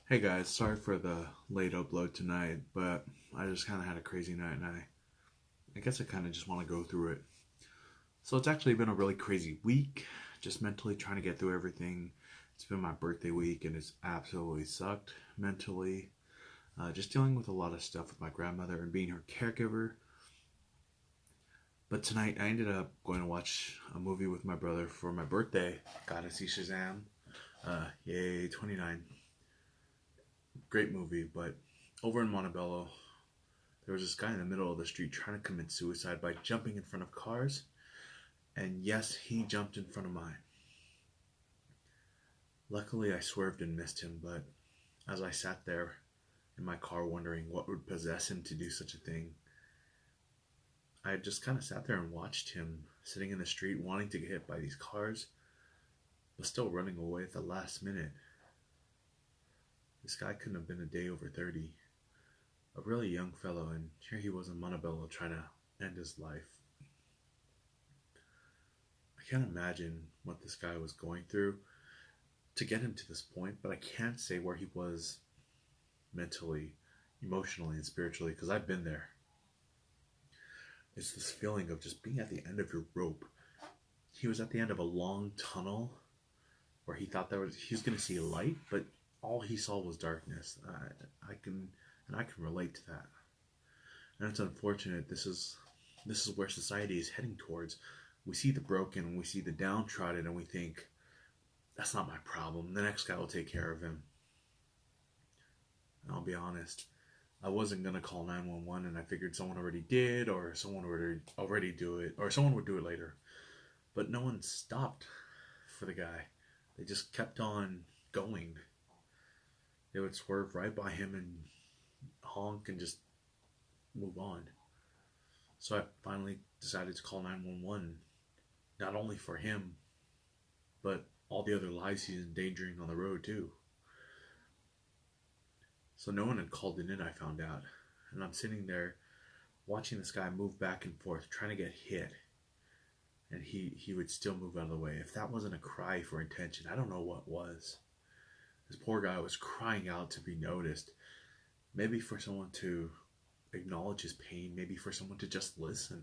Hey guys, sorry for the late upload tonight, but I just kind of had a crazy night and I guess I kind of just want to go through it. So it's actually been a really crazy week, just mentally trying to get through everything. It's been my birthday week and it's absolutely sucked mentally. Just dealing with a lot of stuff with my grandmother and being her caregiver. But tonight I ended up going to watch a movie with my brother for my birthday. Got to see Shazam. Yay, 29. Great movie, but over in Montebello, there was this guy in the middle of the street trying to commit suicide by jumping in front of cars. And yes, he jumped in front of mine. Luckily, I swerved and missed him, but as I sat there in my car wondering what would possess him to do such a thing, I just kind of sat there and watched him sitting in the street wanting to get hit by these cars, but still running away at the last minute. This guy couldn't have been a day over 30. A really young fellow, and here he was in Montebello trying to end his life. I can't imagine what this guy was going through to get him to this point, but I can't say where he was mentally, emotionally, and spiritually because I've been there. It's this feeling of just being at the end of your rope. He was at the end of a long tunnel where he thought he was going to see light, but all he saw was darkness. I can relate to that, and it's unfortunate. This is where society is heading towards. We see the broken, we see the downtrodden, and we think, that's not my problem. The next guy will take care of him. And I'll be honest, I wasn't going to call 911 and I figured someone already did, or someone would already do it, or someone would do it later. But no one stopped for the guy. They just kept on going. They would swerve right by him and honk and just move on. So I finally decided to call 911, not only for him, but all the other lives he's endangering on the road too. So no one had called it in, I found out. And I'm sitting there watching this guy move back and forth, trying to get hit. And he would still move out of the way. If that wasn't a cry for attention, I don't know what was. This poor guy was crying out to be noticed. Maybe for someone to acknowledge his pain, maybe for someone to just listen.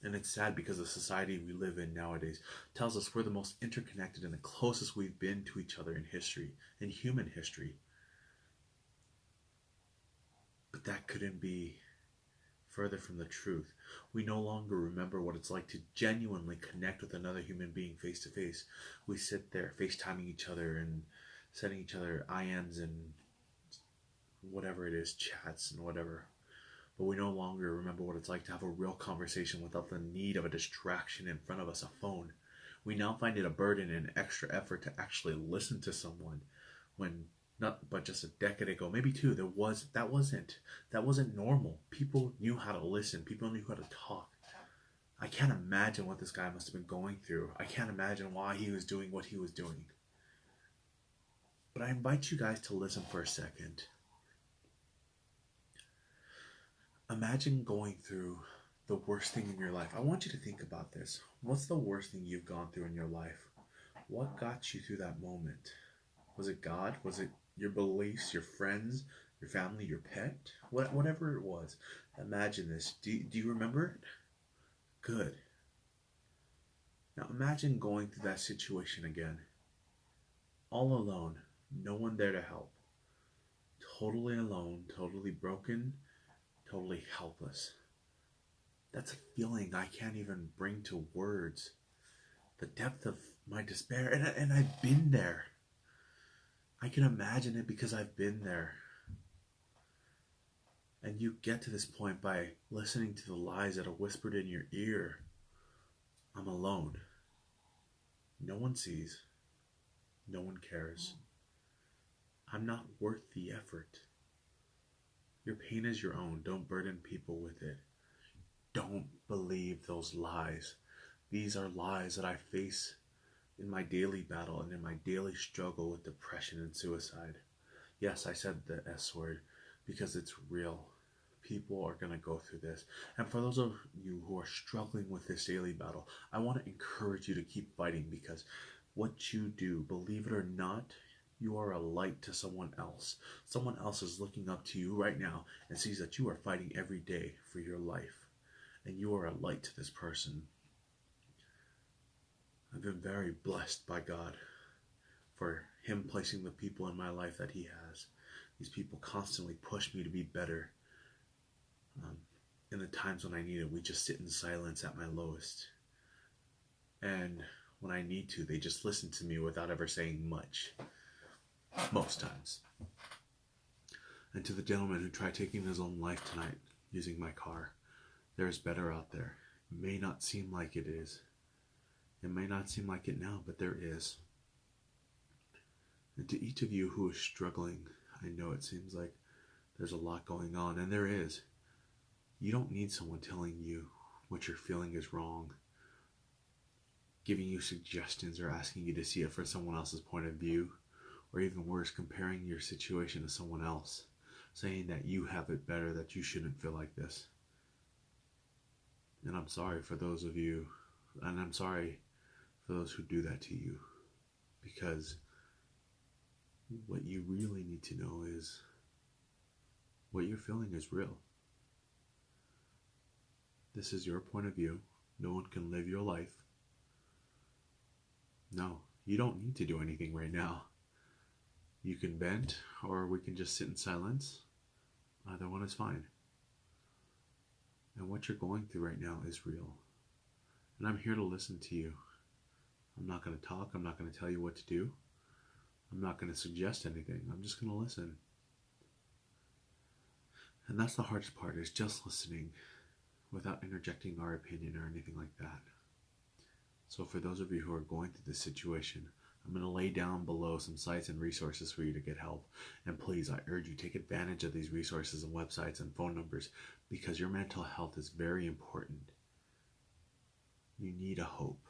And it's sad because the society we live in nowadays tells us we're the most interconnected and the closest we've been to each other in history, in human history. But that couldn't be further from the truth. We no longer remember what it's like to genuinely connect with another human being face to face. We sit there FaceTiming each other and sending each other IMs and whatever it is, chats and whatever. But we no longer remember what it's like to have a real conversation without the need of a distraction in front of us, a phone. We now find it a burden and extra effort to actually listen to someone when not but just a decade ago, maybe two, that wasn't normal. People knew how to listen, people knew how to talk. I can't imagine what this guy must have been going through. I can't imagine why he was doing what he was doing. But I invite you guys to listen for a second. Imagine going through the worst thing in your life. I want you to think about this. What's the worst thing you've gone through in your life? What got you through that moment? Was it God? Was it your beliefs, your friends, your family, your pet? Whatever it was. Imagine this. Do you remember it? Good. Now imagine going through that situation again. All alone. No one there to help. Totally alone, totally broken, totally helpless. That's a feeling I can't even bring to words. The depth of my despair, and I've been there. I can imagine it because I've been there. And you get to this point by listening to the lies that are whispered in your ear. I'm alone. No one sees. No one cares. I'm not worth the effort. Your pain is your own. Don't burden people with it. Don't believe those lies. These are lies that I face in my daily battle and in my daily struggle with depression and suicide. Yes, I said the S word because it's real. People are going to go through this. And for those of you who are struggling with this daily battle, I want to encourage you to keep fighting because what you do, believe it or not, You are a light to someone else. Someone else is looking up to you right now and sees that you are fighting every day for your life. And you are a light to this person. I've been very blessed by God for Him placing the people in my life that He has. These people constantly push me to be better. In the times when I need it, we just sit in silence at my lowest. And when I need to, they just listen to me without ever saying much. Most times. And to the gentleman who tried taking his own life tonight using my car, there is better out there. It may not seem like it is. It may not seem like it now, but there is. And to each of you who is struggling, I know it seems like there's a lot going on, and there is. You don't need someone telling you what you're feeling is wrong, giving you suggestions or asking you to see it from someone else's point of view, or even worse, comparing your situation to someone else, saying that you have it better, that you shouldn't feel like this. And I'm sorry for those of you, and I'm sorry for those who do that to you, because what you really need to know is what you're feeling is real. This is your point of view. No one can live your life. No, you don't need to do anything right now. You can vent, or we can just sit in silence. Either one is fine. And what you're going through right now is real. And I'm here to listen to you. I'm not going to talk. I'm not going to tell you what to do. I'm not going to suggest anything. I'm just going to listen. And that's the hardest part, is just listening without interjecting our opinion or anything like that. So for those of you who are going through this situation, I'm going to lay down below some sites and resources for you to get help. And please, I urge you, take advantage of these resources and websites and phone numbers, because your mental health is very important. You need a hope.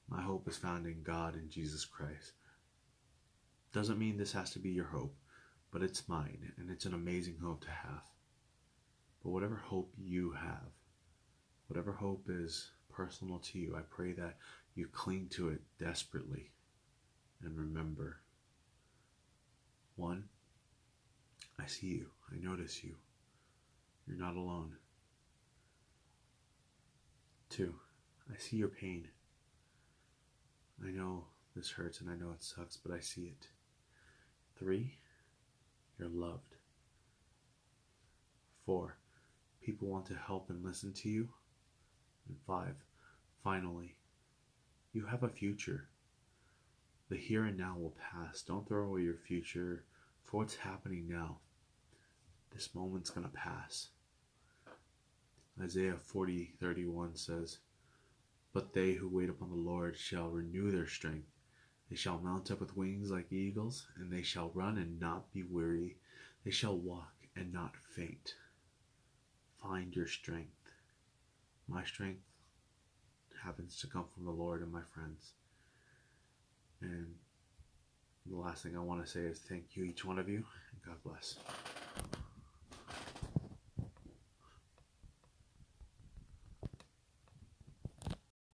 My hope is found in God and Jesus Christ. Doesn't mean this has to be your hope, but it's mine, and it's an amazing hope to have. But whatever hope you have, whatever hope is personal to you, I pray that you cling to it desperately. And remember, 1, I see you. I notice you. You're not alone. 2, I see your pain. I know this hurts and I know it sucks, but I see it. 3, you're loved. 4, people want to help and listen to you. And 5, finally, you have a future. The here and now will pass. Don't throw away your future for what's happening now. This moment's going to pass. Isaiah 40:31 says, "But they who wait upon the Lord shall renew their strength. They shall mount up with wings like eagles, and they shall run and not be weary. They shall walk and not faint." Find your strength. My strength happens to come from the Lord and my friends. And the last thing I want to say is thank you, each one of you, and God bless.